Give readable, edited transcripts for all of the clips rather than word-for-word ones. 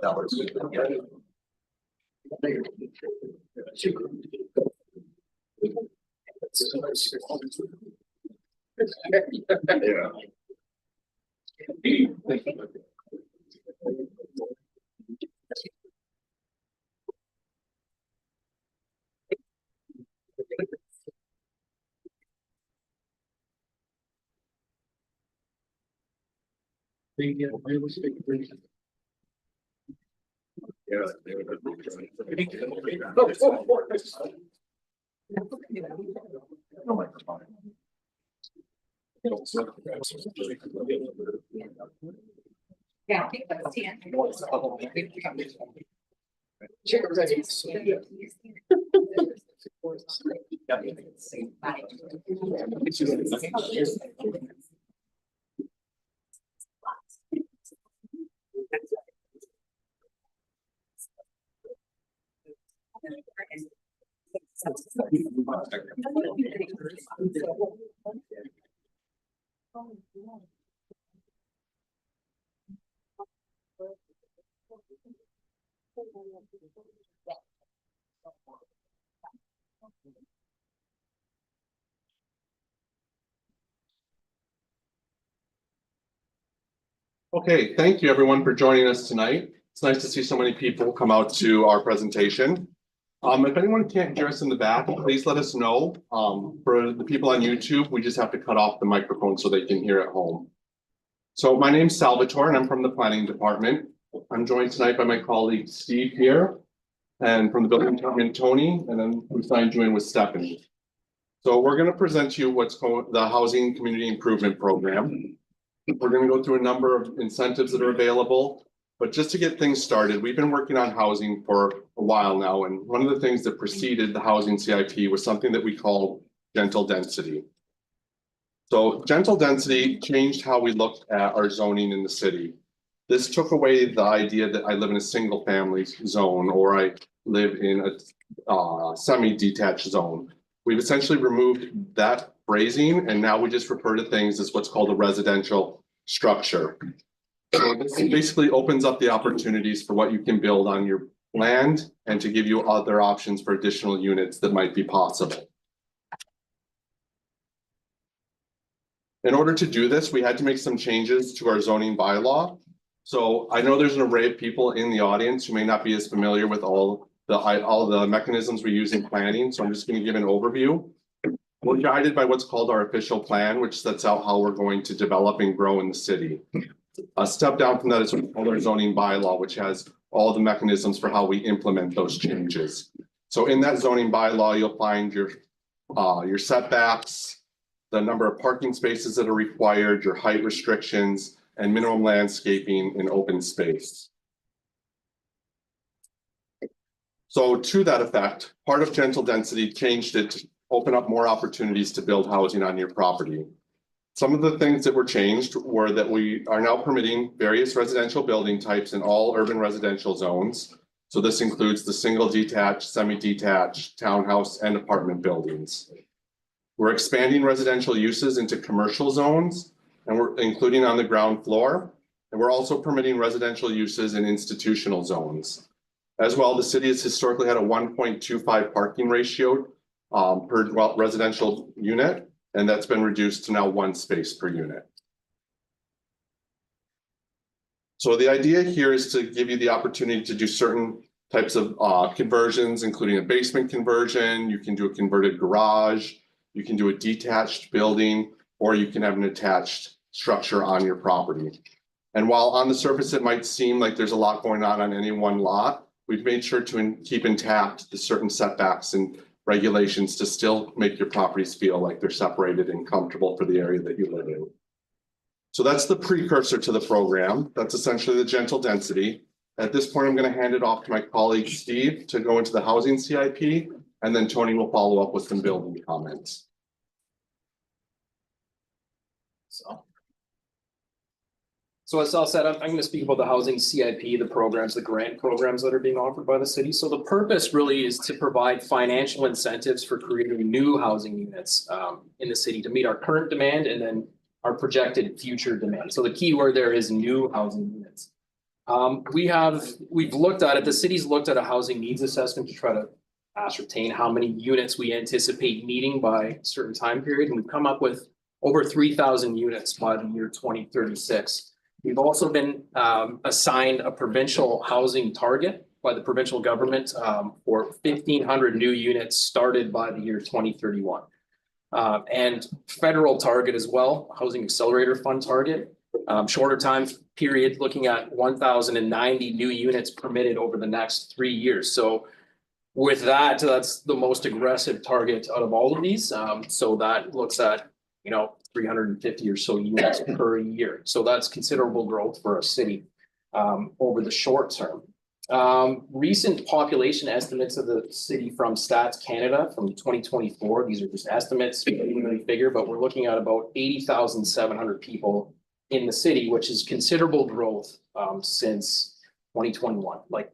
That works. Yeah. Yeah, I think that's 10. Okay, thank you everyone for joining us tonight. It's nice to see so many people come out to our presentation. If anyone can't hear us in the back, please let us know. For the people on YouTube, we just have to cut off the microphone so they can hear at home. So my name's Salvatore and I'm from the planning department. I'm joined tonight by my colleague Steve here, and from the building department, Tony, and then we signed you in with Stephanie. So we're going to present to you what's called the Housing Community Improvement Program. We're going to go through a number of incentives that are available, but just to get things started, we've been working on housing for a while now, and one of the things that preceded the housing CIP was something that we called gentle density. So gentle density changed how we looked at our zoning in the city. This took away the idea that I live in a single family zone or I live in a semi-detached zone. We've essentially removed that phrasing, and now we just refer to things as what's called a residential structure. So this basically opens up the opportunities for what you can build on your land and to give you other options for additional units that might be possible. In order to do this, we had to make some changes to our zoning bylaw. So I know there's an array of people in the audience who may not be as familiar with all the mechanisms we use in planning. So I'm just going to give an overview. We're guided by what's called our official plan, which sets out how we're going to develop and grow in the city. A step down from that is what's called our zoning bylaw, which has all the mechanisms for how we implement those changes. So in that zoning bylaw, you'll find your setbacks, the number of parking spaces that are required, your height restrictions, and minimum landscaping in open space. So to that effect, part of gentle density changed it to open up more opportunities to build housing on your property. Some of the things that were changed were that we are now permitting various residential building types in all urban residential zones. So this includes the single detached, semi-detached, townhouse, and apartment buildings. We're expanding residential uses into commercial zones, and we're including on the ground floor. And we're also permitting residential uses in institutional zones. As well, the city has historically had a 1.25 parking ratio per residential unit, and that's been reduced to now 1 space per unit. So the idea here is to give you the opportunity to do certain types of conversions, including a basement conversion. You can do a converted garage, you can do a detached building, or you can have an attached structure on your property. And while on the surface it might seem like there's a lot going on any one lot, we've made sure to keep intact the certain setbacks and regulations to still make your properties feel like they're separated and comfortable for the area that you live in. So that's the precursor to the program. That's essentially the gentle density. At this point, I'm going to hand it off to my colleague Steve to go into the housing CIP, and then Tony will follow up with some building comments. So as Sal said, I'm going to speak about the housing CIP, the programs, the grant programs that are being offered by the city. So the purpose really is to provide financial incentives for creating new housing units in the city to meet our current demand and then our projected future demand. So the key word there is new housing units. We've looked at it, the city's looked at a housing needs assessment to try to ascertain how many units we anticipate needing by a certain time period. And we've come up with over 3,000 units by the year 2036. We've also been assigned a provincial housing target by the provincial government for 1,500 new units started by the year 2031. And federal target as well, Housing Accelerator Fund target, shorter time period, looking at 1,090 new units permitted over the next 3 years. So with that, that's the most aggressive target out of all of these. So that looks at, 350 or so units per year. So that's considerable growth for a city over the short term. Recent population estimates of the city from Stats Canada from 2024. These are just estimates, really figure, but we're looking at about 80,700 people in the city, which is considerable growth since 2021. Like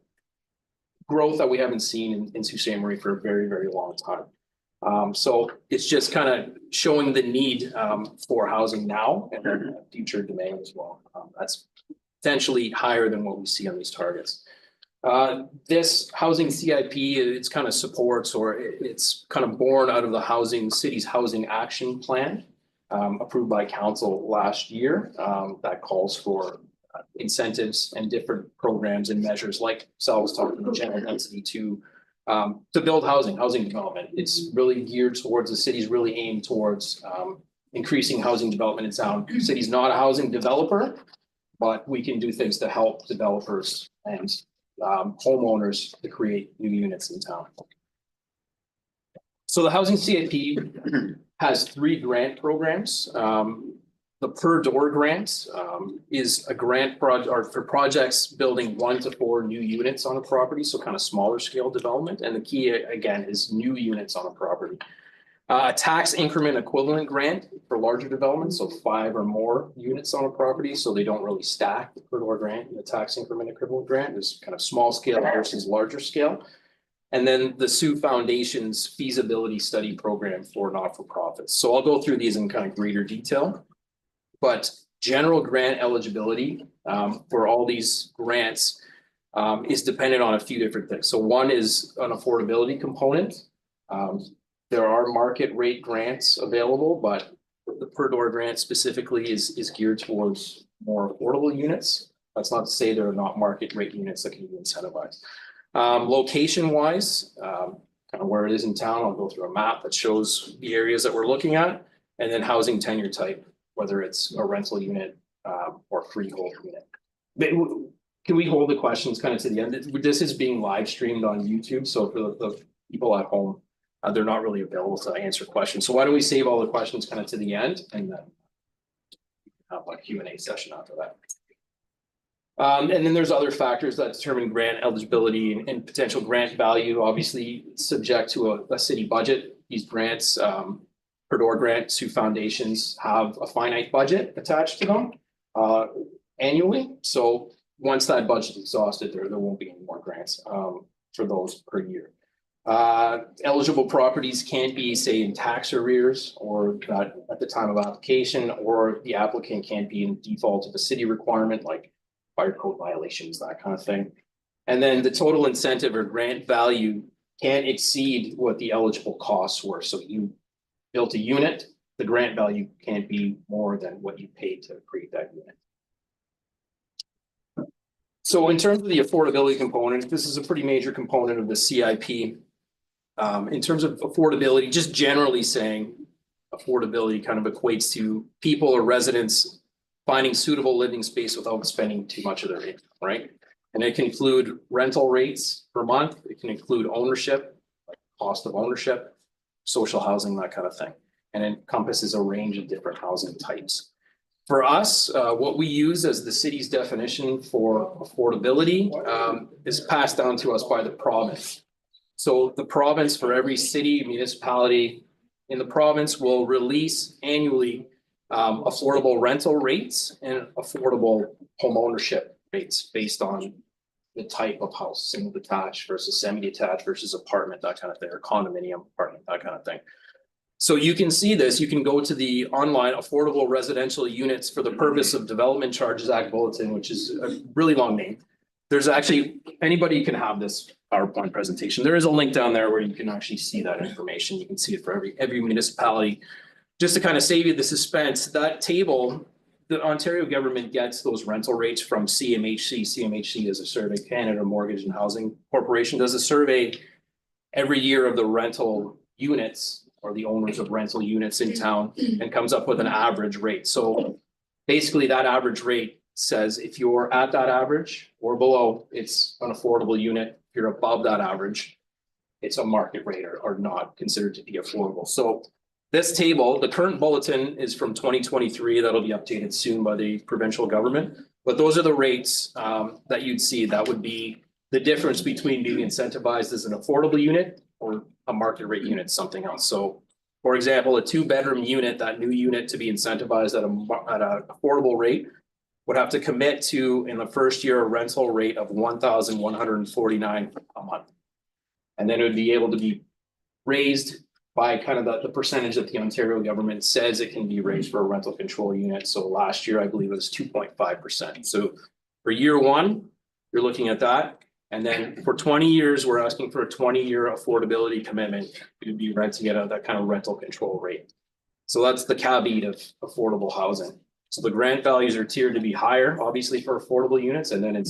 growth that we haven't seen in Sault Ste. Marie for a very, very long time. So it's just kind of showing the need for housing now and then future demand as well. That's potentially higher than what we see on these targets. This housing CIP, it's kind of supports or it's kind of born out of the city's housing action plan approved by council last year that calls for incentives and different programs and measures like Sal was talking about general density to build housing development. It's really geared towards the city's really aimed towards increasing housing development in town. The city's not a housing developer, but we can do things to help developers and homeowners to create new units in town. So the housing CIP has 3 grant programs. The per door grant is a grant project for projects building 1 to 4 new units on a property, so kind of smaller scale development. And the key again is new units on a property. A tax increment equivalent grant for larger developments, so 5 or more units on a property, so they don't really stack the per door grant and the tax increment equivalent grant is kind of small scale versus larger scale. And then the Sioux Foundation's feasibility study program for not-for-profits. So I'll go through these in kind of greater detail. But general grant eligibility for all these grants is dependent on a few different things. So one is an affordability component. There are market rate grants available, but the per door grant specifically is geared towards more affordable units. That's not to say there are not market rate units that can be incentivized. Location wise, kind of where it is in town, I'll go through a map that shows the areas that we're looking at, and then housing tenure type, whether it's a rental unit or freehold unit. Can we hold the questions kind of to the end? This is being live streamed on YouTube, so for the people at home, they're not really available to answer questions. So why don't we save all the questions kind of to the end and then have a Q&A session after that. And then there's other factors that determine grant eligibility and potential grant value, obviously subject to a city budget. These grants, per door grant, Sioux Foundations have a finite budget attached to them annually. So once that budget is exhausted, there won't be any more grants for those per year. Eligible properties can't be, say, in tax arrears or not at the time of application, or the applicant can't be in default of a city requirement like fire code violations, that kind of thing. And then the total incentive or grant value can't exceed what the eligible costs were. So you built a unit, the grant value can't be more than what you paid to create that unit. So in terms of the affordability component, this is a pretty major component of the CIP. In terms of affordability, just generally saying affordability kind of equates to people or residents finding suitable living space without spending too much of their income, right? And it can include rental rates per month. It can include ownership, like cost of ownership, social housing, that kind of thing. And it encompasses a range of different housing types. For us, what we use as the city's definition for affordability is passed down to us by the province. So the province, for every city, municipality in the province, will release annually affordable rental rates and affordable home ownership rates based on the type of house, single detached versus semi-detached versus apartment, that kind of thing, or condominium apartment, that kind of thing. So you can see this, you can go to the online affordable residential units for the purpose of Development Charges Act Bulletin, which is a really long name. There's actually, anybody can have this PowerPoint presentation. There is a link down there where you can actually see that information. You can see it for every municipality. Just to kind of save you the suspense, that table, the Ontario government gets those rental rates from CMHC. CMHC is a survey, Canada Mortgage and Housing Corporation does a survey every year of the rental units or the owners of rental units in town and comes up with an average rate. So basically that average rate says if you're at that average or below, it's an affordable unit. If you're above that average, it's a market rate or not considered to be affordable. So this table, the current bulletin is from 2023. That'll be updated soon by the provincial government. But those are the rates that you'd see. That would be the difference between being incentivized as an affordable unit or a market rate unit, something else. So for example, a 2-bedroom unit, that new unit to be incentivized at an affordable rate would have to commit to, in the first year, a rental rate of $1,149 a month. And then it would be able to be raised by kind of the percentage that the Ontario government says it can be raised for a rental control unit. So last year, I believe it was 2.5%. So for year one, you're looking at that. And then for 20 years, we're asking for a 20-year affordability commitment. You'd be renting at that kind of rental control rate. So that's the caveat of affordable housing. So the grant values are tiered to be higher, obviously for affordable units, and then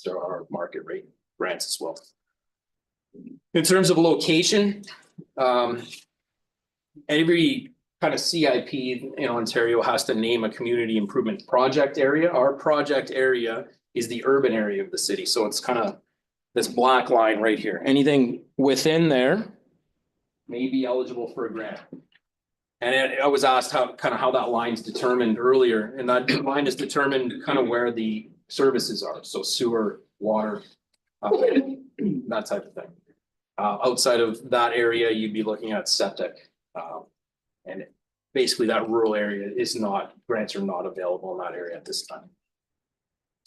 there are market rate grants as well. In terms of location, every kind of CIP in Ontario has to name a community improvement project area. Our project area is the urban area of the city. So it's kind of this black line right here. Anything within there may be eligible for a grant. And I was asked how that line's determined earlier, and that line is determined kind of where the services are. So sewer, water, that type of thing. Outside of that area, you'd be looking at septic. And basically that rural area grants are not available in that area at this time.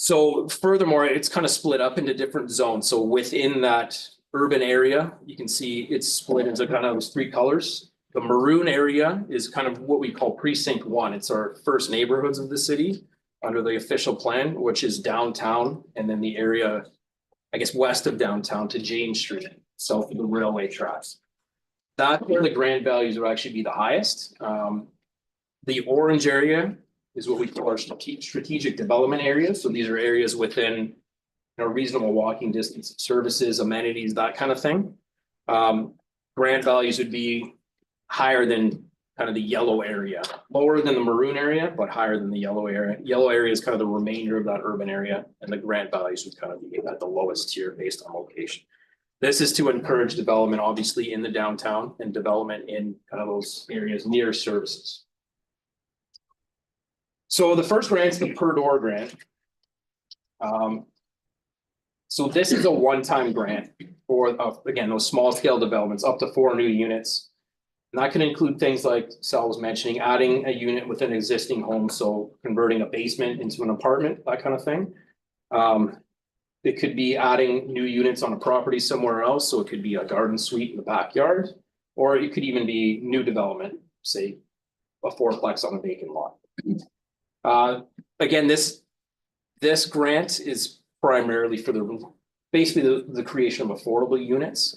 So furthermore, it's kind of split up into different zones. So within that urban area, you can see it's split into kind of those 3 colors. The maroon area is kind of what we call precinct 1. It's our first neighborhoods of the city under the official plan, which is downtown. And then the area, I guess, west of downtown to James Street, south of the railway tracks. That's where the grant values will actually be the highest. The orange area is what we call our strategic development areas. So these are areas within reasonable walking distance of services, amenities, that kind of thing. Grant values would be higher than kind of the yellow area, lower than the maroon area, but higher than the yellow area. Yellow area is kind of the remainder of that urban area, and the grant values would kind of be at the lowest tier based on location. This is to encourage development, obviously, in the downtown and development in kind of those areas near services. So the first grant is the per door grant. So this is a one-time grant for, again, those small scale developments up to 4 new units. And that can include things like Sal was mentioning, adding a unit with an existing home. So converting a basement into an apartment, that kind of thing. It could be adding new units on a property somewhere else. So it could be a garden suite in the backyard, or it could even be new development, say a 4-plex on a vacant lot. Again, this grant is primarily for basically the creation of affordable units.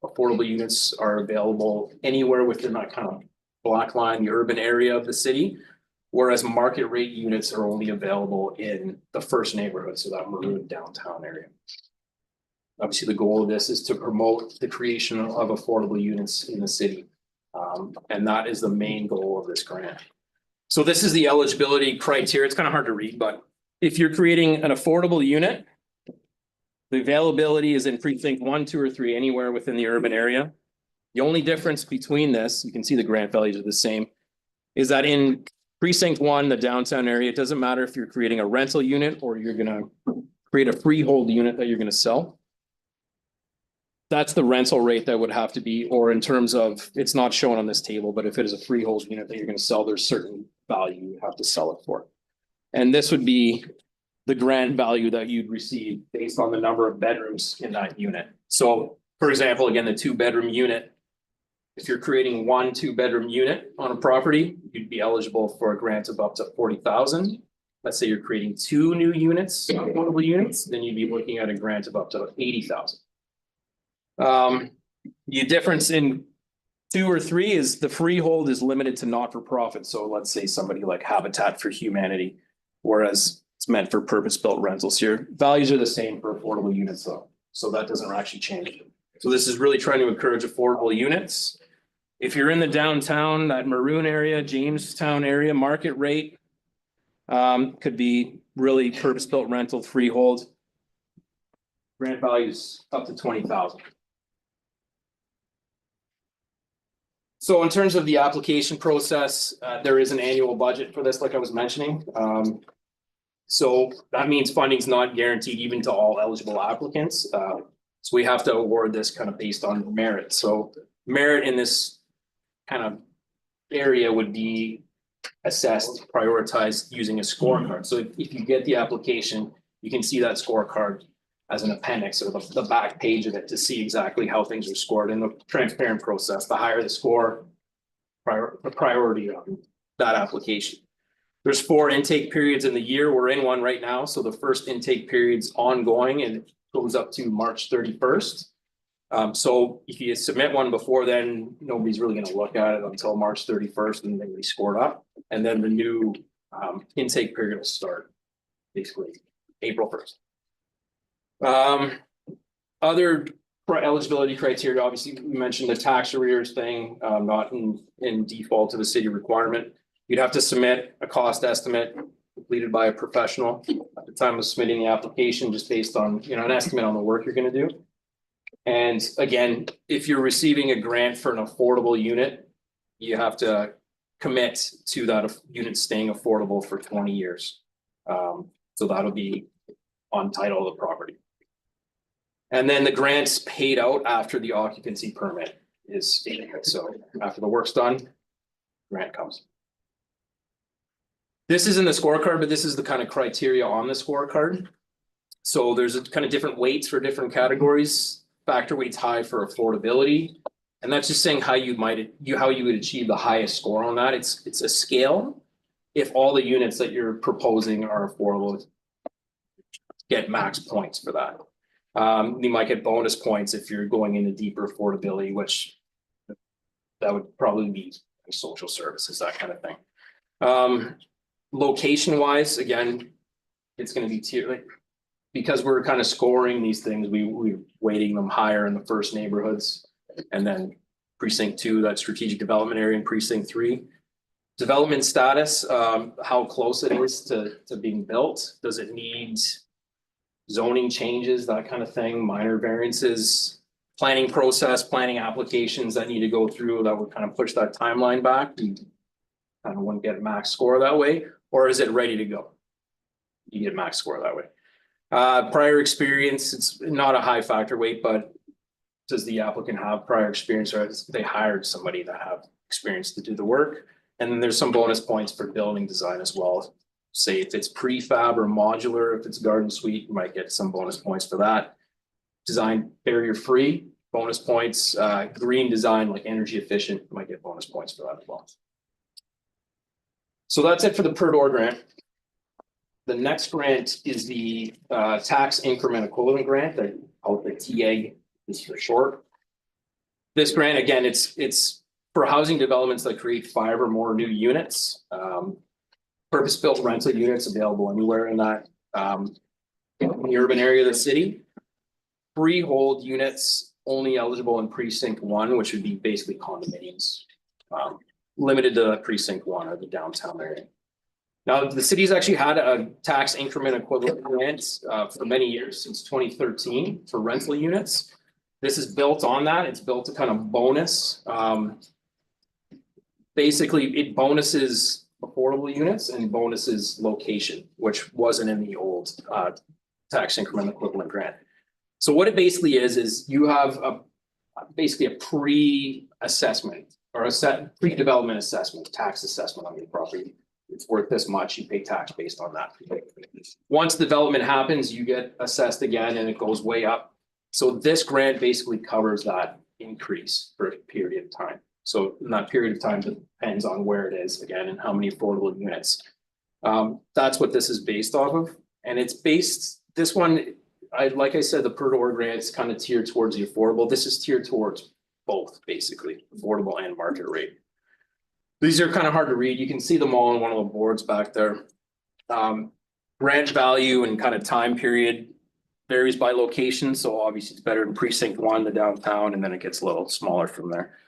Affordable units are available anywhere within that kind of black line, the urban area of the city, whereas market rate units are only available in the first neighborhood, so that maroon downtown area. Obviously, the goal of this is to promote the creation of affordable units in the city. And that is the main goal of this grant. So this is the eligibility criteria. It's kind of hard to read, but if you're creating an affordable unit, the availability is in precinct 1, 2, or 3, anywhere within the urban area. The only difference between this, you can see the grant values are the same, is that in precinct 1, the downtown area, it doesn't matter if you're creating a rental unit or you're gonna create a freehold unit that you're gonna sell. That's the rental rate that would have to be, or in terms of, it's not shown on this table, but if it is a freehold unit that you're gonna sell, there's certain value you have to sell it for. And this would be the grant value that you'd receive based on the number of bedrooms in that unit. So for example, again, the 2-bedroom unit, if you're creating 1 2-bedroom unit on a property, you'd be eligible for a grant of up to 40,000. Let's say you're creating 2 new units, affordable units, then you'd be looking at a grant of up to 80,000. The difference in 2 or 3 is the freehold is limited to not-for-profit. So let's say somebody like Habitat for Humanity, whereas it's meant for purpose-built rentals here. Values are the same for affordable units though. So that doesn't actually change. So this is really trying to encourage affordable units. If you're in the downtown, that Maroon area, Jamestown area, market rate could be really purpose-built rental freehold. Grant values up to 20,000. So in terms of the application process, there is an annual budget for this, like I was mentioning. So that means funding's not guaranteed even to all eligible applicants. So we have to award this kind of based on merit. So merit in this kind of area would be assessed, prioritized using a scorecard. So if you get the application, you can see that scorecard as an appendix or the back page of it to see exactly how things are scored in the transparent process. The higher the score, the priority on that application. There's 4 intake periods in the year. We're in one right now. So the first intake period's ongoing and it goes up to March 31st. So if you submit one before then, nobody's really going to look at it until March 31st and then we scored up. And then the new intake period will start basically April 1st. Other eligibility criteria, obviously we mentioned the tax arrears thing, not in default to the city requirement. You'd have to submit a cost estimate completed by a professional at the time of submitting the application, just based on, an estimate on the work you're going to do. And again, if you're receiving a grant for an affordable unit, you have to commit to that unit staying affordable for 20 years. So that'll be on title of the property. And then the grant's paid out after the occupancy permit is issued. So after the work's done, grant comes. This isn't the scorecard, but this is the kind of criteria on the scorecard. So there's a kind of different weights for different categories. Factor weight's high for affordability. And that's just saying how you would achieve the highest score on that. It's a scale. If all the units that you're proposing are affordable, get max points for that. You might get bonus points if you're going into deeper affordability, which that would probably be social services, that kind of thing. Location wise, again, it's going to be tiered. Because we're kind of scoring these things, we're weighting them higher in the first neighborhoods, and then precinct 2, that strategic development area, and precinct 3. Development status, how close it is to being built. Does it need zoning changes, that kind of thing, minor variances, planning process, planning applications that need to go through that would kind of push that timeline back. You kind of wouldn't get a max score that way, or is it ready to go? You get max score that way. Prior experience, it's not a high factor weight, but does the applicant have prior experience, or they hired somebody that have experience to do the work? And then there's some bonus points for building design as well. Say if it's prefab or modular, if it's garden suite, you might get some bonus points for that. Design barrier free, bonus points. Green design, like energy efficient, you might get bonus points for that as well. So that's it for the per door grant. The next grant is the tax increment equivalent grant, that the TA is for short. This grant, again, it's for housing developments that create 5 or more new units. Purpose-built rental units available anywhere in that in the urban area of the city. Freehold units only eligible in precinct 1, which would be basically condominiums, limited to precinct 1 or the downtown area. Now, the city's actually had a tax increment equivalent grant for many years, since 2013, for rental units. This is built on that. It's built to kind of bonus. Basically, it bonuses affordable units and bonuses location, which wasn't in the old tax increment equivalent grant. So what it basically is you have basically a pre-assessment or a pre-development assessment, tax assessment on your property. it's worth this much, you pay tax based on that. Once development happens, you get assessed again and it goes way up. So this grant basically covers that increase for a period of time. So in that period of time depends on where it is again and how many affordable units. That's what this is based off of. And it's based, this one, like I said, the per door grant's kind of tiered towards the affordable. This is tiered towards both, basically, affordable and market rate. These are kind of hard to read. You can see them all on one of the boards back there. Grant value and kind of time period varies by location. So obviously it's better in precinct 1, the downtown, and then it gets a little smaller from there.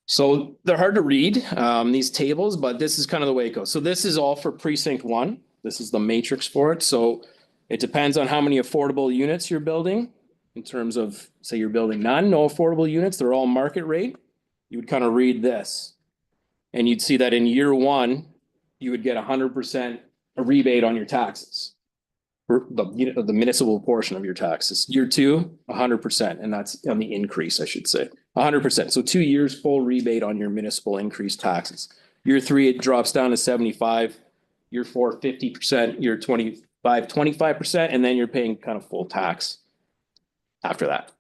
So they're hard to read, these tables, but this is kind of the way it goes. So this is all for precinct 1. This is the matrix for it. So it depends on how many affordable units you're building. In terms of, say you're building none, no affordable units, they're all market rate. You would kind of read this. And you'd see that in year 1, you would get 100% a rebate on your taxes. For the municipal portion of your taxes. Year 2, 100%, and that's on the increase, I should say. 100%. So 2 years full rebate on your municipal increased taxes. Year 3, it drops down to 75. Year 4, 50%. Year 25, 25%, and then you're paying kind of full tax after that.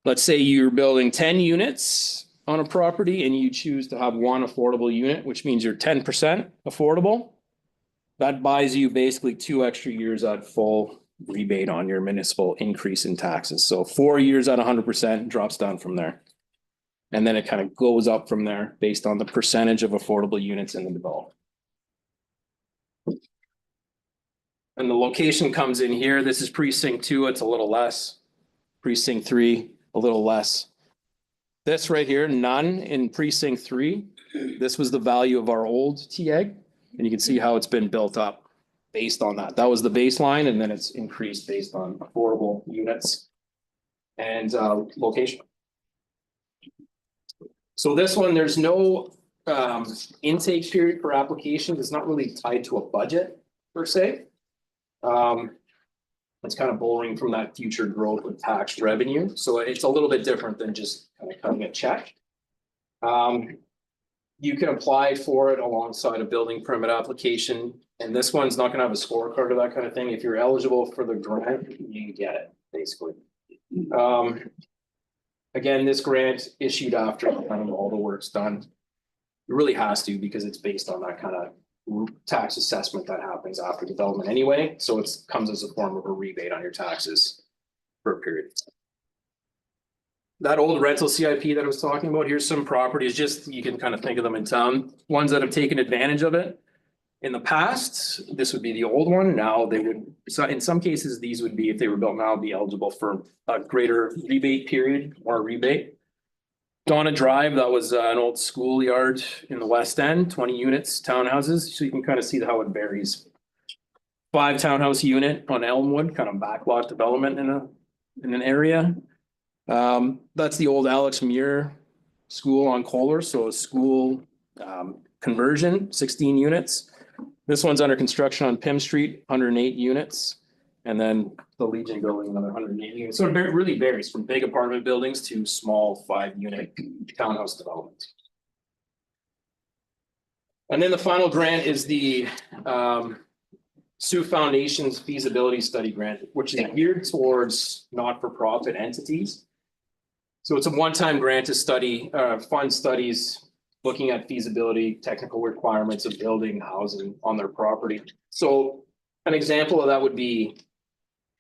Let's say you're building 10 units on a property and you choose to have one affordable unit, which means you're 10% affordable. That buys you basically 2 extra years at full rebate on your municipal increase in taxes. So 4 years at 100% drops down from there. And then it kind of goes up from there based on the percentage of affordable units in the development. And the location comes in here. This is precinct 2, it's a little less. Precinct 3, a little less. This right here, none in precinct 3. This was the value of our old TAG. And you can see how it's been built up based on that. That was the baseline, and then it's increased based on affordable units and location. So this one, there's no intake period for applications. It's not really tied to a budget per se. It's kind of borrowing from that future growth with tax revenue. So it's a little bit different than just kind of cutting a check. You can apply for it alongside a building permit application. And this one's not gonna have a scorecard or that kind of thing. If you're eligible for the grant, you can get it, basically. Again, this grant issued after kind of all the work's done. It really has to, because it's based on that kind of tax assessment that happens after development anyway. So it comes as a form of a rebate on your taxes for a period of time. That old rental CIP that I was talking about, here's some properties, just you can kind of think of them in town, ones that have taken advantage of it. In the past, this would be the old one. Now they would, so in some cases, these would be, if they were built now, be eligible for a greater rebate period or a rebate. Donna Drive, that was an old schoolyard in the West End, 20 units, townhouses. So you can kind of see how it varies. 5 townhouse unit on Elmwood, kind of backlot development in an area. That's the old Alex Muir School on Kohler. So a school conversion, 16 units. This one's under construction on Pym Street, 108 units. And then the Legion building, another 108 units. So it really varies from big apartment buildings to small 5-unit townhouse developments. And then the final grant is the Sioux Foundation's feasibility study grant, which is geared towards not-for-profit entities. So it's a one-time grant to study, fund studies looking at feasibility, technical requirements of building housing on their property. So an example of that would be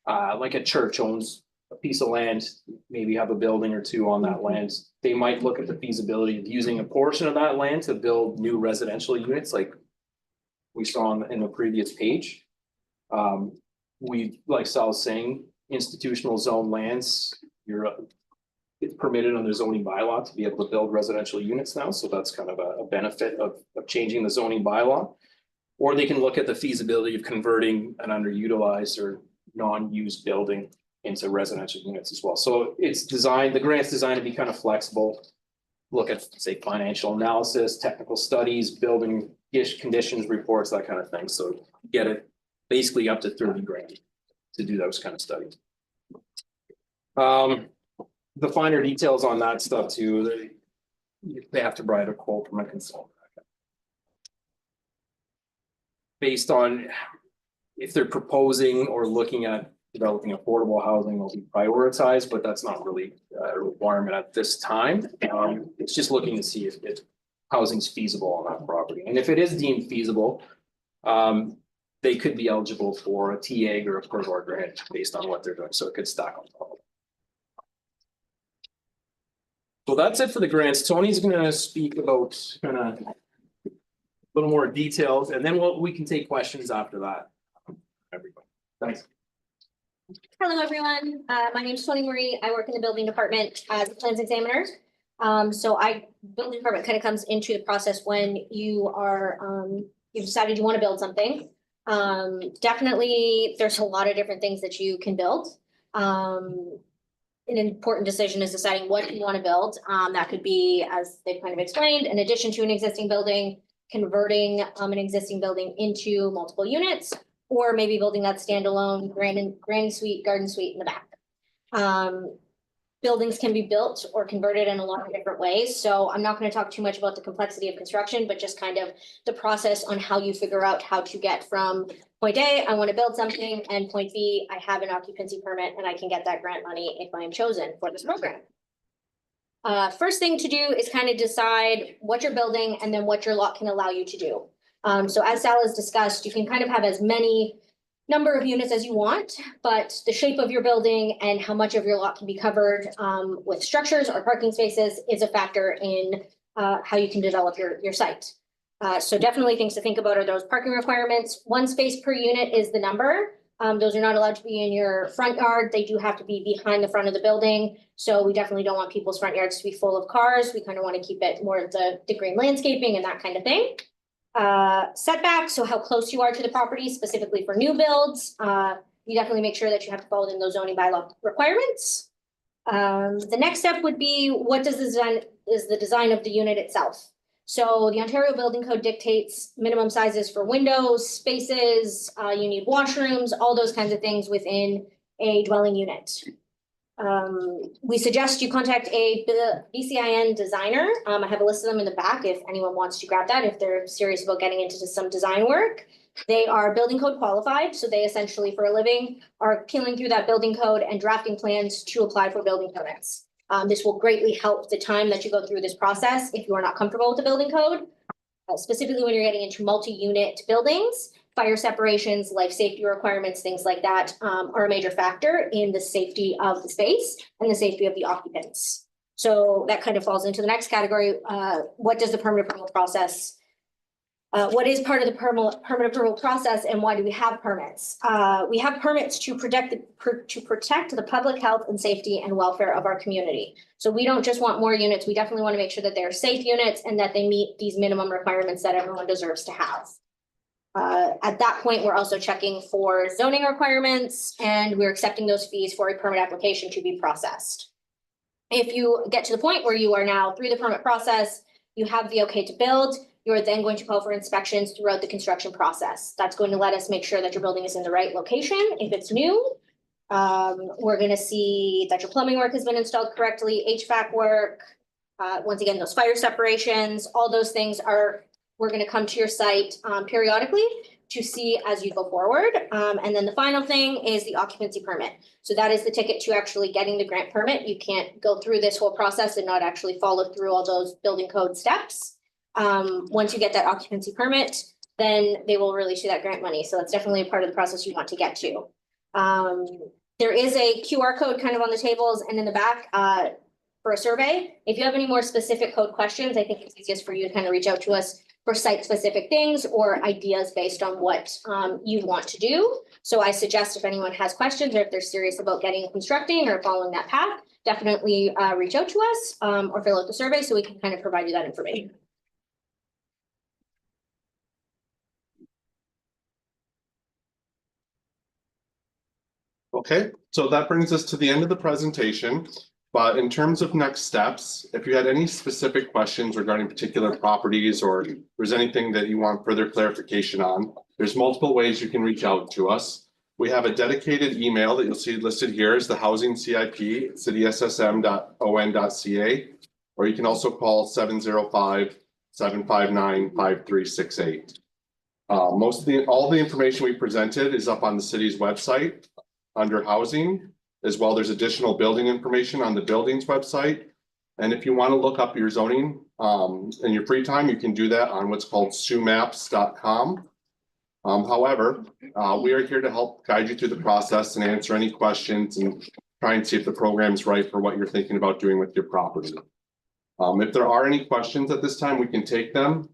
like a church owns a piece of land, maybe have a building or 2 on that land. They might look at the feasibility of using a portion of that land to build new residential units like we saw in the previous page. We, like Sal was saying, institutional zone lands, it's permitted under zoning bylaw to be able to build residential units now. So that's kind of a benefit of changing the zoning bylaw. Or they can look at the feasibility of converting an underutilized or non-used building into residential units as well. So it's designed, the grant's designed to be kind of flexible. Look at, say, financial analysis, technical studies, building conditions reports, that kind of thing. So get it basically up to 30 grand to do those kind of studies. The finer details on that stuff too, they have to provide a quote from a consultant. based on if they're proposing or looking at developing affordable housing will be prioritized, but that's not really a requirement at this time. It's just looking to see if housing's feasible on that property. And if it is deemed feasible, they could be eligible for a TAG or a PERGOR grant based on what they're doing. So it could stack on top of it. So that's it for the grants. Tony's gonna speak about kind of a little more details, and then we can take questions after that. Everybody, thanks. Hello, everyone. My name is Tony Marie. I work in the building department as a plans examiner. Building department kind of comes into the process when you are, you've decided you want to build something. Definitely, there's a lot of different things that you can build. An important decision is deciding what you want to build. That could be, as they've kind of explained, in addition to an existing building, converting an existing building into multiple units, or maybe building that standalone granny suite, garden suite in the back. Buildings can be built or converted in a lot of different ways. So I'm not going to talk too much about the complexity of construction, but just kind of the process on how you figure out how to get from point A, I want to build something, and point B, I have an occupancy permit and I can get that grant money if I am chosen for this program. First thing to do is kind of decide what you're building and then what your lot can allow you to do. So as Sal has discussed, you can kind of have as many number of units as you want, but the shape of your building and how much of your lot can be covered with structures or parking spaces is a factor in how you can develop your site. So definitely things to think about are those parking requirements. 1 space per unit is the number. Those are not allowed to be in your front yard. They do have to be behind the front of the building. So we definitely don't want people's front yards to be full of cars. We kind of want to keep it more of the green landscaping and that kind of thing. Setbacks, so how close you are to the property, specifically for new builds. You definitely make sure that you have to follow in those zoning bylaw requirements. The next step would be, what does the design of the unit itself? So the Ontario Building Code dictates minimum sizes for windows, spaces, you need washrooms, all those kinds of things within a dwelling unit. We suggest you contact a BCIN designer. I have a list of them in the back if anyone wants to grab that, if they're serious about getting into some design work. They are building code qualified, so they essentially for a living are peeling through that building code and drafting plans to apply for building permits. This will greatly help the time that you go through this process if you are not comfortable with the building code, specifically when you're getting into multi-unit buildings. Fire separations, life safety requirements, things like that are a major factor in the safety of the space and the safety of the occupants. So that kind of falls into the next category. What does the permit approval process, what is part of the permit approval process, and why do we have permits? We have permits to protect the public health and safety and welfare of our community. So we don't just want more units. We definitely want to make sure that they're safe units and that they meet these minimum requirements that everyone deserves to have. At that point, we're also checking for zoning requirements, and we're accepting those fees for a permit application to be processed. If you get to the point where you are now through the permit process, you have the okay to build, you're then going to call for inspections throughout the construction process. That's going to let us make sure that your building is in the right location. If it's new, we're going to see that your plumbing work has been installed correctly, HVAC work, once again, those fire separations, all those things we're going to come to your site periodically to see as you go forward. And then the final thing is the occupancy permit. So that is the ticket to actually getting the grant permit. You can't go through this whole process and not actually follow through all those building code steps. Once you get that occupancy permit, then they will release you that grant money. So that's definitely a part of the process you want to get to. There is a QR code kind of on the tables and in the back for a survey. If you have any more specific code questions, I think it's easiest for you to kind of reach out to us for site-specific things or ideas based on what you want to do. So I suggest if anyone has questions or if they're serious about constructing or following that path, definitely reach out to us or fill out the survey so we can kind of provide you that information. Okay, so that brings us to the end of the presentation. But in terms of next steps, if you had any specific questions regarding particular properties or there's anything that you want further clarification on, there's multiple ways you can reach out to us. We have a dedicated email that you'll see listed here is the housing CIP, cityssm.on.ca, or you can also call 705-759-5368. All the information we presented is up on the city's website under housing. As well, there's additional building information on the building's website. And if you want to look up your zoning in your free time, you can do that on what's called sumaps.com. However, we are here to help guide you through the process and answer any questions and try and see if the program's right for what you're thinking about doing with your property. If there are any questions at this time, we can take them.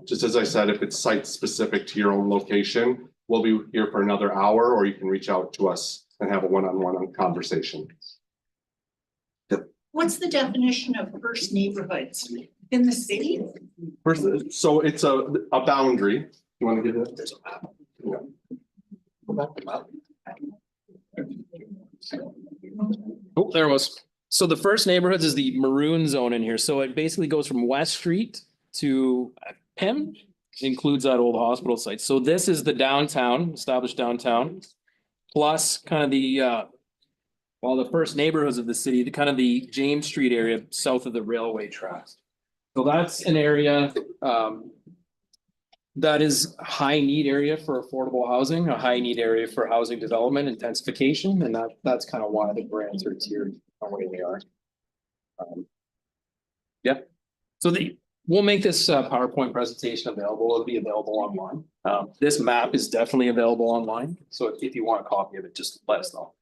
Just as I said, if it's site specific to your own location, we'll be here for another hour, or you can reach out to us and have a one-on-one conversation. What's the definition of first neighborhoods in the city? First, so it's a boundary. You want to give it? There's a map. Oh, there it was. So the first neighborhoods is the maroon zone in here. So it basically goes from West Street to Pim, includes that old hospital site. So this is the downtown, established downtown, plus kind of the the first neighborhoods of the city, the kind of the James Street area south of the railway tracks. So that's an area that is a high need area for affordable housing, a high need area for housing development, intensification, and that's kind of why the grants are tiered the way they are. Yeah, so we'll make this PowerPoint presentation available. It'll be available online. This map is definitely available online. So if you want a copy of it, just let us know.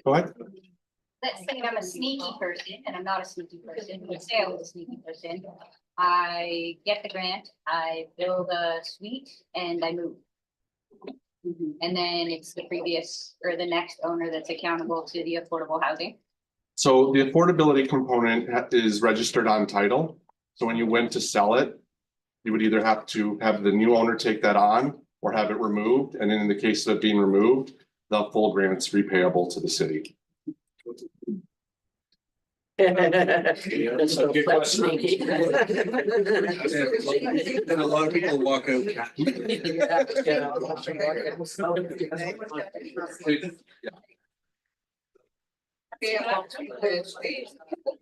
Go ahead. Let's say I'm a sneaky person, and I'm not a sneaky person. Let's say I was a sneaky person. I get the grant, I build a suite, and I move. And then it's the previous or the next owner that's accountable to the affordable housing. So the affordability component is registered on title. So when you went to sell it, you would either have to have the new owner take that on or have it removed. And then in the case of it being removed, the full grant's repayable to the city. That's a good question. And a lot of people walk out.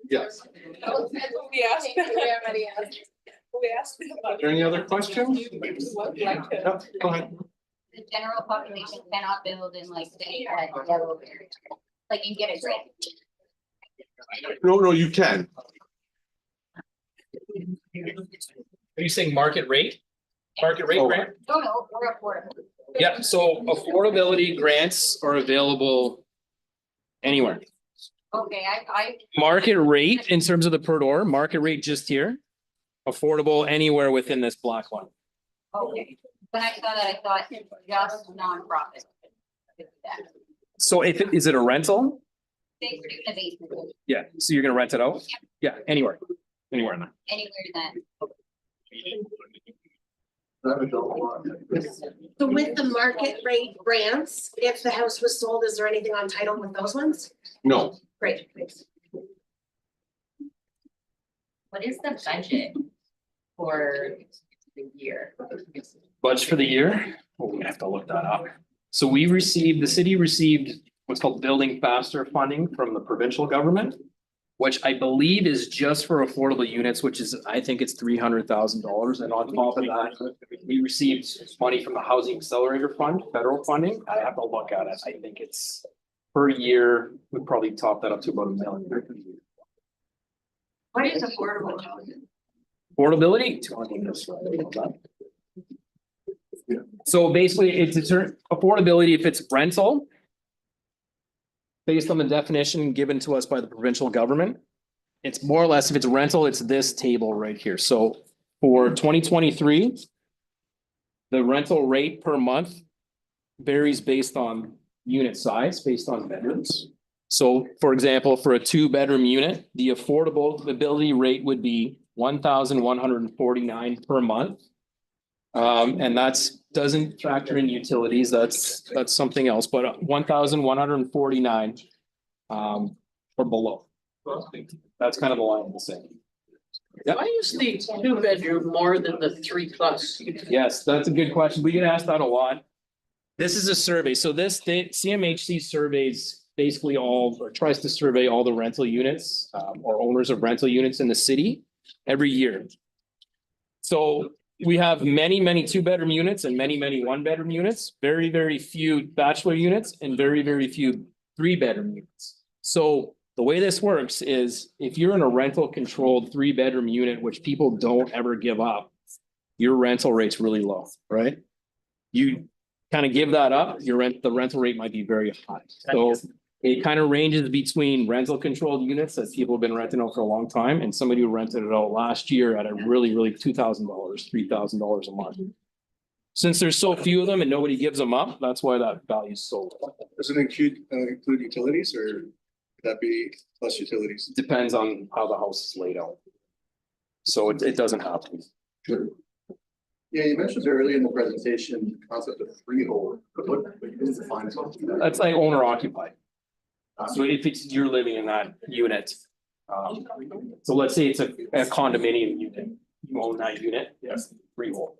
Yes. We asked. Are there any other questions? Yep, go ahead. The general population cannot build in like the yellow area. Like you get a grant. No, you can. Are you saying market rate? Market rate grant? No, we're affordable. Yeah, so affordability grants are available anywhere. Okay, I Market rate in terms of the per door, market rate just here. Affordable anywhere within this black one. okay. When I saw that, I thought just nonprofit. So is it a rental? They produce a basement Yeah, so you're gonna rent it out? Yeah, anywhere in there. anywhere that. So with the market rate grants, if the house was sold, is there anything on title with those ones? No. Great, thanks. What is the budget for the year? Budget for the year? Oh, we have to look that up. So the city received what's called Building Faster funding from the provincial government, which I believe is just for affordable units, which is, I think it's $300,000. And on top of that, we received money from the Housing Accelerator Fund, federal funding. I have to look at it. I think it's per year, we probably top that up to about $1 million. What is affordable housing? Affordability? So basically, it's affordability if it's rental. Based on the definition given to us by the provincial government. It's more or less, if it's rental, it's this table right here. So for 2023. The rental rate per month varies based on unit size, based on bedrooms. So for example, for a 2-bedroom unit, the affordability rate would be $1,149 per month. And doesn't factor in utilities, that's something else, but 1,149 or below. That's kind of the line of the same. Yep. Why is the 2-bedroom more than the 3+? Yes, that's a good question. We get asked that a lot. This is a survey. So CMHC surveys basically or tries to survey all the rental units or owners of rental units in the city every year. So We have many 2-bedroom units and many 1-bedroom units, very few bachelor units and very few 3-bedroom units. So the way this works is if you're in a rental controlled 3-bedroom unit, which people don't ever give up, your rental rate's really low, right? You kind of give that up, the rental rate might be very high. So it kind of ranges between rental controlled units that people have been renting out for a long time and somebody who rented it out last year at a really $2,000, $3,000 a month. Since there's so few of them and nobody gives them up, that's why that value is so low. Does it include utilities or would that be plus utilities? Depends on how the house is laid out. So it doesn't have to. Sure. Yeah, you mentioned earlier in the presentation, the concept of freehold, but what is the define? That's like owner occupied. So if you're living in that unit. So let's say it's a condominium unit, you own that unit, yes, freehold.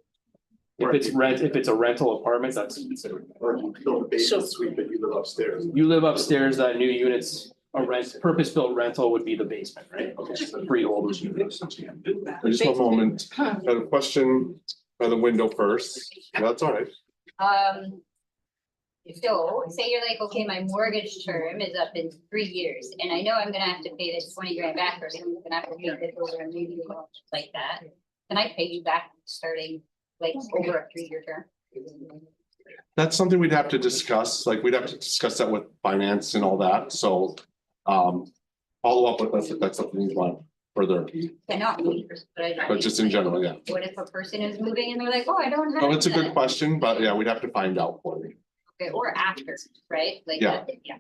If it's a rental apartment, that's considered. Or you build a basement suite, but you live upstairs. You live upstairs, that new unit's a purpose-built rental would be the basement, right? Okay, so the freeholders unit. Just one moment. I have a question by the window first. That's all right. So say you're like, okay, my mortgage term is up in 3 years and I know I'm gonna have to pay this 20 grand back or someone's gonna have to pay this over and maybe like that. Can I pay you back starting like over a 3-year term? That's something we'd have to discuss, like we'd have to discuss that with finance and all that, so. Follow up with us if that's something you want further, Cannot wait, but just in general, yeah. What if a person is moving and they're like, oh, I don't have. No, it's a good that. question, but yeah, we'd have to find out for you. Okay, or after, right? Like, Yeah. yeah.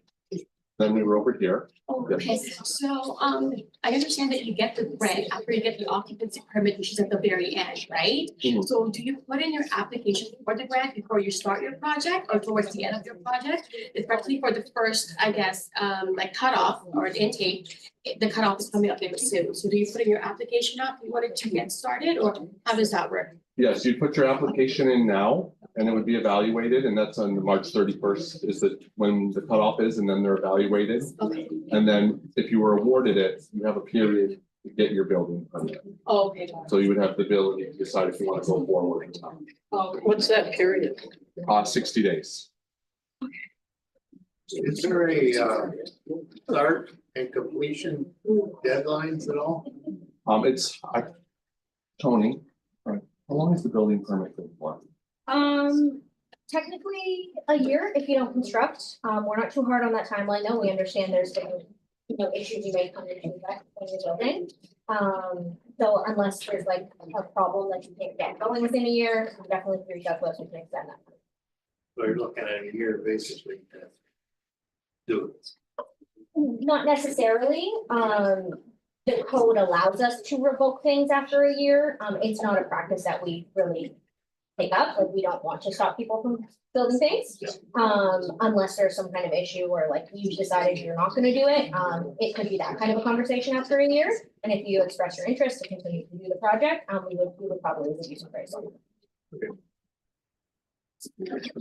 Then we were over here. Okay, so I understand that you get the grant after you get the occupancy permit, which is at the very end, right? Mhm. So do you put in your application for the grant before you start your project or towards the end of your project? Especially for the first, I guess, like cutoff or intake, the cutoff is coming up very soon. So do you put in your application up in order to get started or how does that work? Yes, you'd put your application in now and it would be evaluated, and that's on March 31st is when the cutoff is, and then they're evaluated. Okay, And then if you were awarded it, you have a period to get your building permit. oh, okay. So you would have the ability to decide if you want to go forward or Oh, What's that period? not. 60 days. Is there a start and completion deadlines at all? Tony, right, how long is the building permit good for? Technically a year if you don't construct. We're not too hard on that timeline though. We understand there's different, issues you may come into effect when you're building. So unless there's like a problem that you can't get going within a year, definitely reach out to us, we can extend that. So you're looking at a year basically to do it. Not necessarily, the code allows us to revoke things after a year. It's not a practice that we really take up, like we don't want to stop people from building things. Unless there's some kind of issue where like you decided you're not gonna do it, it could be that kind of a conversation after a year. And if you express your interest to continue to do the project, we would probably review some price on it.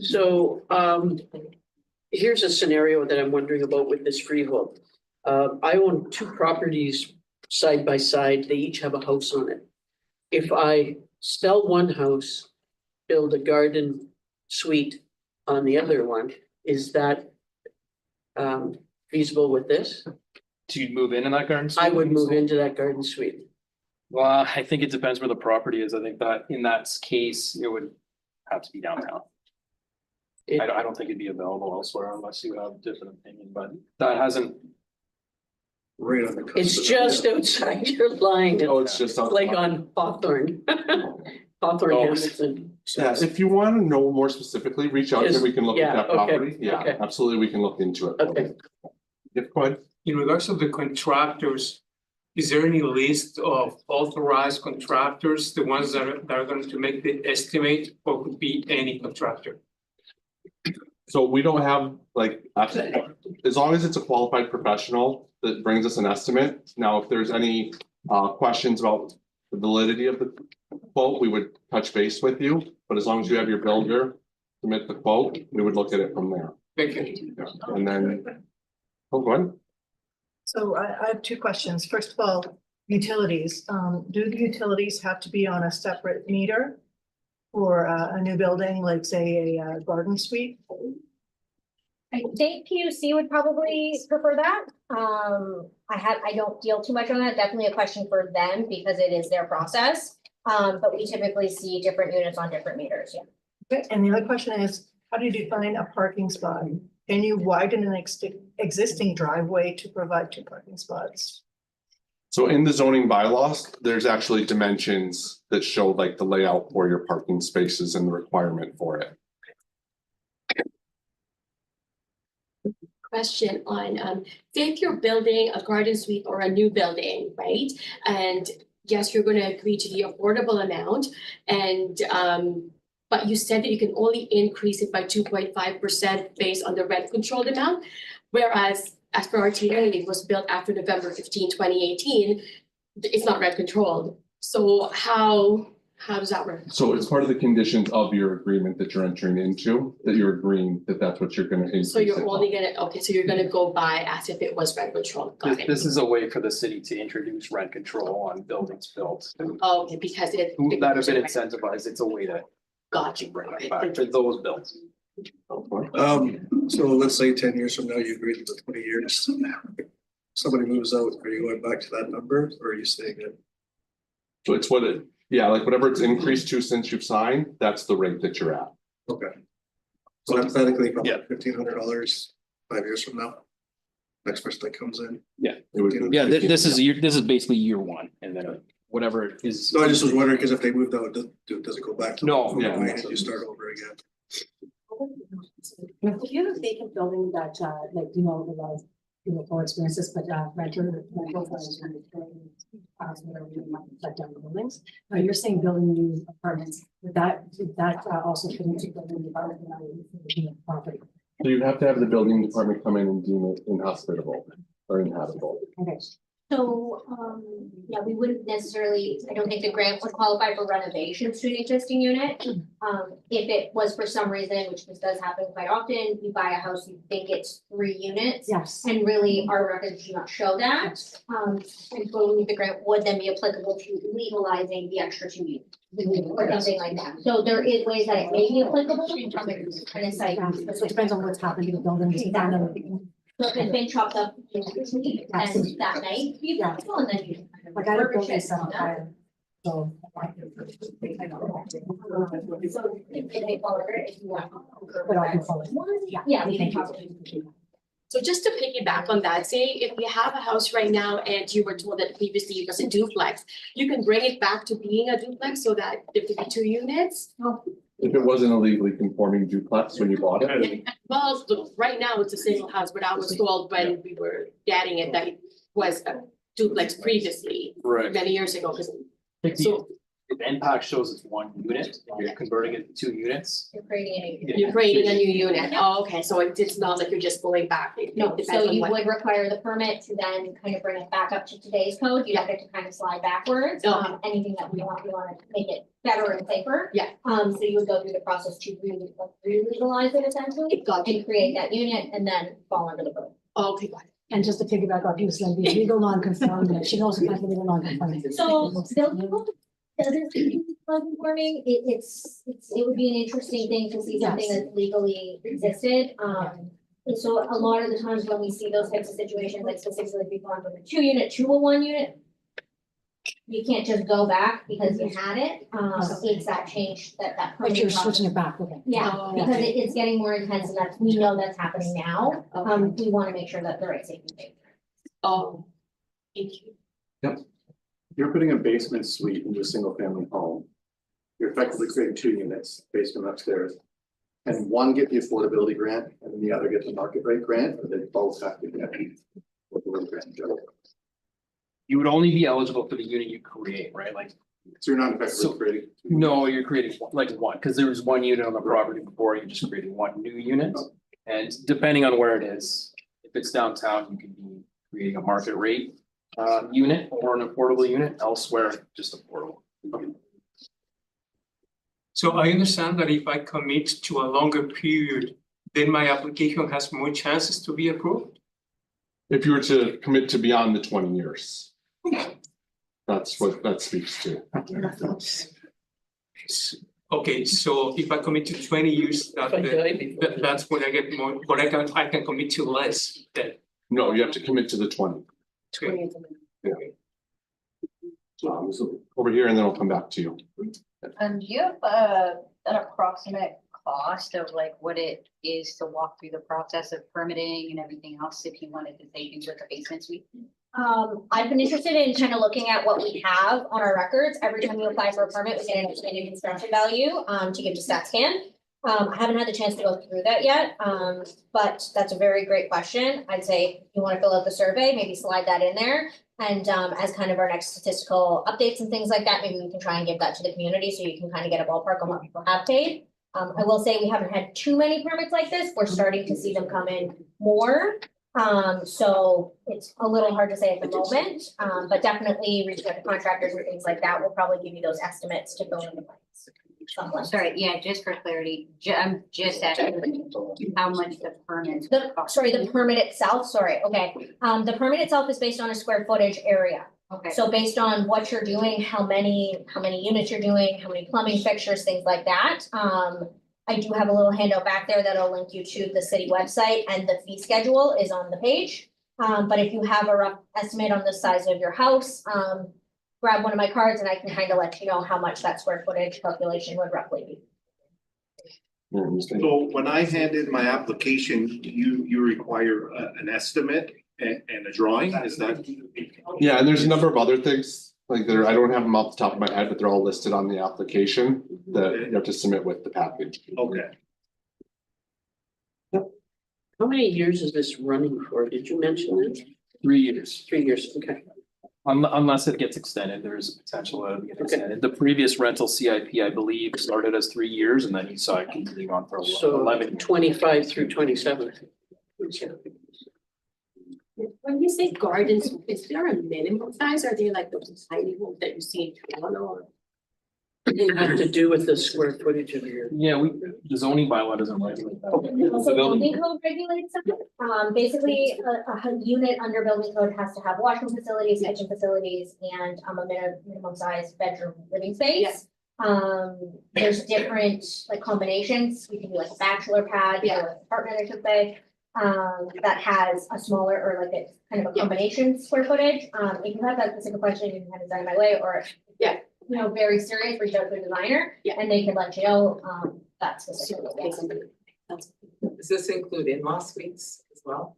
So, here's a scenario that I'm wondering about with this freehold. I own 2 properties side by side, they each have a house on it. If I sell one house, build a garden suite on the other one, is that feasible with this? To move in that garden? I suite? would move into that garden suite. Well, I think it depends where the property is. I think that in that case, it would have to be downtown. I don't think it'd be available elsewhere unless you have a different opinion, but that hasn't. Right on the cusp It's of just outside your line. Oh, it's just. It's like on Hawthorne. Hawthorne, Oh. Hamilton. Yeah, if you want to know more specifically, reach out and we can look at that Yeah, okay, property. Yeah, okay. absolutely, we can look into it. Okay. Yep, go ahead. In regards to the contractors, is there any list of authorized contractors, the ones that are going to make the estimate, or could be any contractor? So we don't have like, as long as it's a qualified professional that brings us an estimate. Now, if there's any questions about the validity of the quote, we would touch base with you. But as long as you have your builder submit the quote, we would look at it from there. Thank you. And then, oh, go ahead. So I have 2 questions. First of all, utilities. Do the utilities have to be on a separate meter for a new building, like say a garden suite? I think PUC would probably prefer that. I don't deal too much on that. Definitely a question for them because it is their process. But we typically see different units on different meters, yeah. Okay, and the other question is, how do you define a parking spot? Can you widen an existing driveway to provide 2 parking spots? So in the zoning bylaws, there's actually dimensions that show like the layout for your parking spaces and the requirement for it. Question on, say if you're building a garden suite or a new building, right? And yes, you're gonna agree to the affordable amount and, but you said that you can only increase it by 2.5% based on the rent controlled amount. Whereas as per RTA, it was built after November 15, 2018, it's not rent controlled. So how does that work? So it's part of the conditions of your agreement that you're entering into, that you're agreeing that that's what you're gonna increase. So you're it only by. gonna, okay, so you're gonna go by as if it was rent controlled, got it. This is a way for the city to introduce rent control on buildings built. Okay, because it. That have been incentivized, it's a way to Got you. bring it back for those builds. So let's say 10 years from now, you agree to the 20 years. Somebody moves out, are you going back to that number or are you saying that? So it's what it, yeah, like whatever it's increased to since you've signed, that's the rate that you're at. Okay. So hypothetically, Yeah. $1,500 5 years from now. Next person that comes in. It would be Yeah, this is basically year one, and then whatever is. So I just was wondering, because if they moved out, does it go back to? No, yeah. And you start over again. If you have a vacant building that, like, you know, a lot of, you know, full experiences, but, renter. Whatever you might shut down the buildings, you're saying building new apartments, would that also fit into building development property? So you'd have to have the building department come in and deem it inhospitable or inhabitable. Okay. So, yeah, we wouldn't necessarily, I don't think the grant would qualify for renovations to an existing unit. If it was for some reason, which this does happen quite often, you buy a house, you think it's 3 units. Yes. And really our records do not show that. And believe the grant would then be applicable to legalizing the extra 2 units. Or something like that. So there is ways that it may be applicable. And it's like. So it depends on what's happening to the building. Exactly. So if it's been chopped up and that night, you can go and then you. Like I don't building some higher. So. So if they fall under it, if you want. But I can follow. Yeah, we can Thank you. probably. So just to piggyback on that, say if you have a house right now and you were told that previously it was a duplex, you can bring it back to being a duplex so that there could be 2 units? If it wasn't a legally conforming duplex when you bought it. Well, right now it's a single house, but I was told when we were getting it that it was a duplex previously, Right. many years ago, because If so the impact shows it's 1 unit, you're converting it to 2 units. You're creating a. you're creating a new unit. Oh, okay, so it's not like you're just going back. It No, depends so on you what- would require the permit to then kind of bring it back up to today's code, you have to kind of slide backwards. Okay. Anything that we want to make it better and safer. Yeah. So you would go through the process to re-legalize it essentially. Got you. And create that unit and then fall under the code. Okay, got it. And just to piggyback off, you said the legal non-conforming, she also has the legal non-conforming. So building code doesn't non-conforming, it would be an interesting thing to see something Yes. that legally existed. And so a lot of the times when we see those types of situations, like specifically if you've gone from a 2 unit to a 1 unit. You can't just go back because you had it, it's that change that. But you're permitting process. switching it back, okay. Yeah, Oh, because okay. it's getting more intense and that's, we know that's happening now, Okay. we wanna make sure that the right safety thing. Oh, thank you. You're putting a basement suite into a single family home. You're effectively creating 2 units, basement upstairs. And one get the affordability grant and then the other get the market rate grant, or they both have to get affordability grant. You would only be eligible for the unit you create, right? Like, So you're not So- effectively creating. no, you're creating like one, because there was 1 unit on the property before, you're just creating 1 new unit. And depending on where it is, if it's downtown, you could be creating a market rate unit or an affordable unit, elsewhere, just affordable. So I understand that if I commit to a longer period, then my application has more chances to be approved? If you were to commit to beyond the 20 years. That's what that speaks to. Okay, so if I commit to 20 years, that's when I get more, but I can commit to less than. No, you have to commit to the 20. Okay. So over here, and then I'll come back to you. Do you have an approximate cost of like what it is to walk through the process of permitting and everything else if you wanted to say things with a basement suite? I've been interested in kind of looking at what we have on our records. Every time we apply for a permit, we get an estimated construction value, to give to StatsCan. I haven't had the chance to go through that yet, but that's a very great question. I'd say if you want to fill out the survey, maybe slide that in there. And, as kind of our next statistical updates and things like that, maybe we can try and give that to the community so you can kind of get a ballpark on what people have paid. I will say we haven't had too many permits like this. We're starting to see them come in more. So it's a little hard to say at the moment, but definitely reaching out to contractors and things like that will probably give you those estimates to fill in the blanks. Sorry, yeah, just for clarity, I'm just asking how much the permits. The permit itself, okay. The permit itself is based on a square footage area. Okay, So based on what you're doing, how many units you're doing, how many plumbing fixtures, things like that. I do have a little handout back there that'll link you to the city website, and the fee schedule is on the page. But if you have a rough estimate on the size of your house, grab one of my cards and I can kind of let you know how much that square footage calculation would roughly be. So when I hand in my application, you require an estimate and a drawing, is that? Yeah, and there's a number of other things, like there, I don't have them off the top of my head, but they're all listed on the application that you have to submit with the package. Okay. How many years is this running for? Did you mention that? 3 years. 3 years, okay. Unless it gets extended, there's a potential that it'll get extended. The previous rental CIP, I believe, started as 3 years and then you saw it continue on for 11 So years. 25 through 27. When you say gardens, is there a minimum size or are they like those tiny ones that you see in Toronto? Or It has to do with the square footage of your. Yeah, the zoning bylaw doesn't regulate that. Also, The building- building code regulates that. Basically, a unit under building code has to have washroom facilities, kitchen facilities, and a minimum size bedroom living space. There's different like combinations. We can do like a bachelor pad, or apartment, I should say. That has a smaller or like a kind of a combination square footage. If you have that specific question, you can kind of send it my way, or you know, very serious, reach out to a designer, and they can let you know, that specific. Does this include in-law suites as well?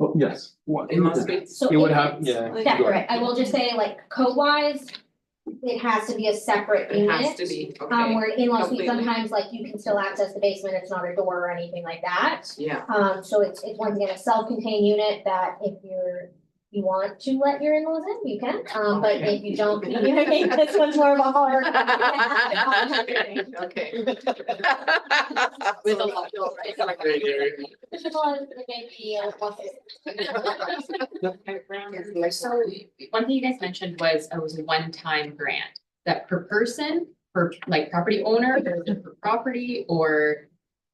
Oh, yes. In-law suites? So It would have, yeah. separate. I will just say, like, code wise, it has to be a separate It unit. has to be, okay. Where in-law suite, Completely. sometimes like you can still access the basement, it's not a door or anything like that. Yeah, So it's once again a self-contained unit that if you want to let your in-laws in, you can, but if you don't, you know what I mean, this one's more of a hard. okay. With a lot of, So one thing you guys mentioned was it was a one-time grant that per person, per like property owner, or per property, or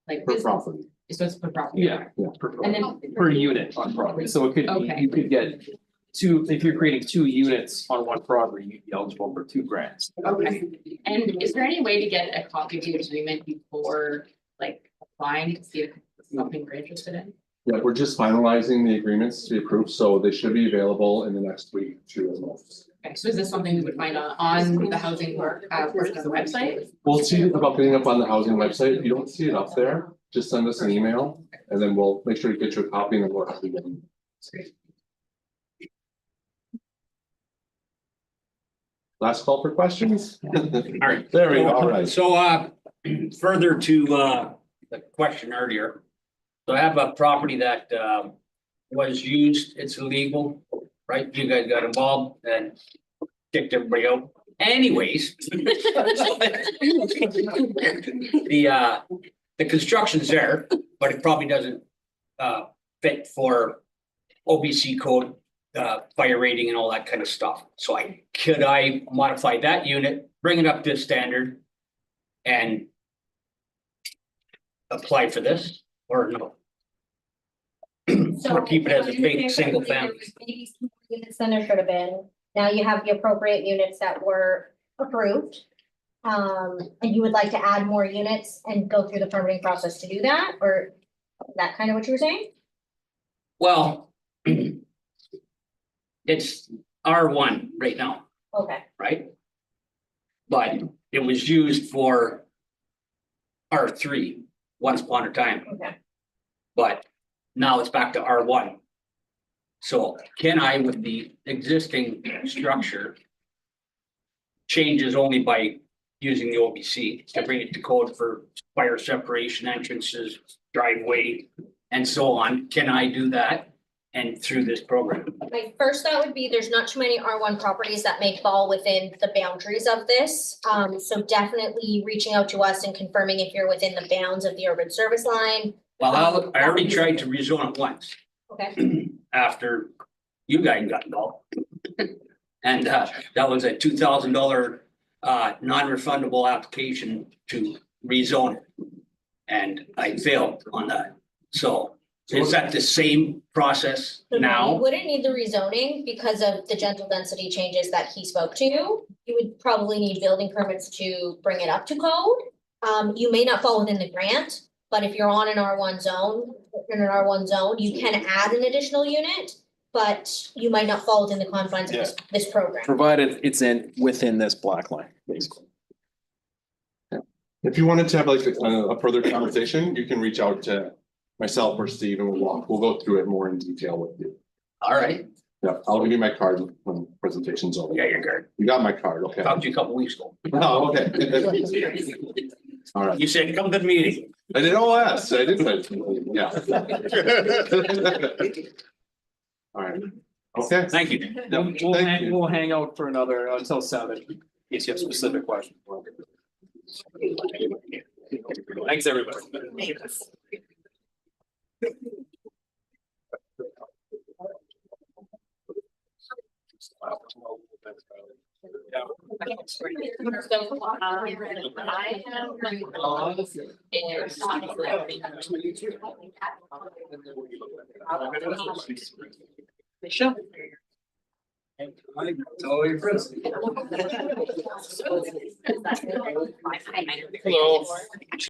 like Per business? property. So it's per property. Yeah, And then. per unit on property. So it could be, Okay. you could get two, if you're creating 2 units on one property, you'd be eligible for 2 grants. Okay, and is there any way to get a copy of the agreement before like applying to see if it's something we're interested in? Yeah, we're just finalizing the agreements to be approved, so they should be available in the next week to the most. Okay, so is this something we would find on the housing portion of the website? We'll see about getting up on the housing website. If you don't see it up there, just send us an email and then we'll make sure to get you a copy and then we'll have to get them. Last call for questions? All right. There we go, all right. So, further to, the question earlier. So I have a property that, was used, it's illegal, right? You guys got involved and kicked everybody out. Anyways. The construction's there, but it probably doesn't, fit for OBC code, fire rating and all that kind of stuff. So could I modify that unit, bring it up to standard and apply for this or no? Or keep it as a big single family? Maybe some more units than there should have been. Now you have the appropriate units that were approved. and you would like to add more units and go through the permitting process to do that, or that kind of what you were saying? Well, it's R1 right now, Okay, right? But it was used for R3 once upon a time, okay. but now it's back to R1. So can I, with the existing structure, changes only by using the OBC to bring it to code for fire separation entrances, driveway, and so on, can I do that? And through this program? My first thought would be there's not too many R1 properties that may fall within the boundaries of this. So definitely reaching out to us and confirming if you're within the bounds of the urban service line. Well, I already tried to rezone it once Okay, after you guys got involved. And that was a $2,000 non-refundable application to rezone it. And I failed on that. So is that the same process so no, you now? wouldn't need the rezoning because of the gentle density changes that he spoke to. You would probably need building permits to bring it up to code. You may not fall within the grant, but if you're on an R1 zone, you can add an additional unit, but you might not fall within the confines of this program. Provided it's within this black line, basically. If you wanted to have like a further conversation, you can reach out to myself or Steve and we'll go through it more in detail with you. All right. Yeah, I'll give you my card when the presentation's over. Yeah, your card. You got my card, okay? Talked to you a couple weeks ago. Oh, okay. All right. You said, come to the meeting. I did all that, I did, yeah. All right, okay. Thank you. We'll hang out for another until 7, in case you have specific questions. Thanks, everybody. Hello.